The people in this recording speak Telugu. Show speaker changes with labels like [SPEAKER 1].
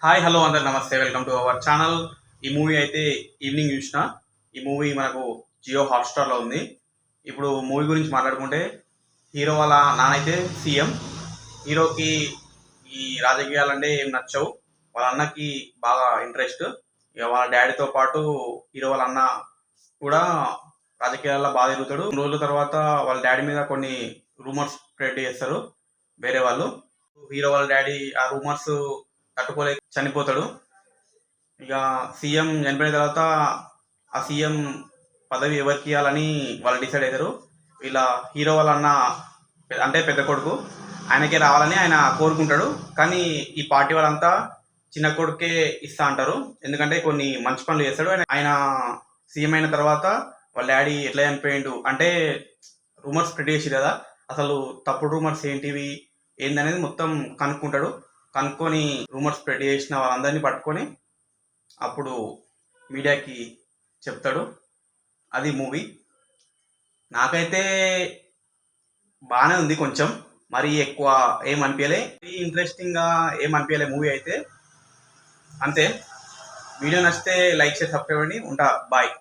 [SPEAKER 1] హాయ్ హలో అందరు నమస్తే, వెల్కమ్ టు అవర్ ఛానల్. ఈ మూవీ అయితే ఈవినింగ్ చూసిన. ఈ మూవీ మనకు జియో హాట్స్టార్లో ఉంది. ఇప్పుడు మూవీ గురించి మాట్లాడుకుంటే, హీరో వాళ్ళ నాన్నైతే సీఎం. హీరోకి ఈ రాజకీయాలంటే ఏం నచ్చవు. వాళ్ళ అన్నకి బాగా ఇంట్రెస్ట్. ఇక వాళ్ళ డాడీతో పాటు హీరో వాళ్ళ అన్న కూడా రాజకీయాల్లో బాగా తిరుగుతాడు. కొన్ని రోజుల తర్వాత వాళ్ళ డాడీ మీద కొన్ని రూమర్స్ స్ప్రెడ్ చేస్తారు వేరే వాళ్ళు. హీరో వాళ్ళ డాడీ ఆ రూమర్స్ తట్టుకోలేక చనిపోతాడు. ఇక సీఎం చనిపోయిన తర్వాత ఆ సీఎం పదవి ఎవరికి ఇవ్వాలని వాళ్ళు డిసైడ్ అవుతారు. వీళ్ళ హీరో వాళ్ళ అన్న అంటే పెద్ద కొడుకు, ఆయనకే రావాలని ఆయన కోరుకుంటాడు. కానీ ఈ పార్టీ వాళ్ళంతా చిన్న కొడుకే ఇస్తా అంటారు. ఎందుకంటే కొన్ని మంచి పనులు చేస్తాడు ఆయన. సీఎం అయిన తర్వాత వాళ్ళ డాడీ ఎట్లా చనిపోయిండు అంటే రూమర్స్ స్ప్రెడ్ చేసి కదా, అసలు తప్పుడు రూమర్స్ ఏంటివి ఏందనేది మొత్తం కనుక్కుంటాడు. కనుక్కొని రూమర్స్ స్ప్రెడ్ చేసిన వాళ్ళందరినీ పట్టుకొని అప్పుడు మీడియాకి చెప్తాడు. అది మూవీ. నాకైతే బాగానే ఉంది, కొంచెం మరీ ఎక్కువ ఏం అనిపించలే, ఇంట్రెస్టింగ్గా ఏం అనిపించలే మూవీ అయితే. అంతే. వీడియో నచ్చితే లైక్ చేసి సబ్స్క్రైబ్ అవ్వండి. ఉంటా, బాయ్.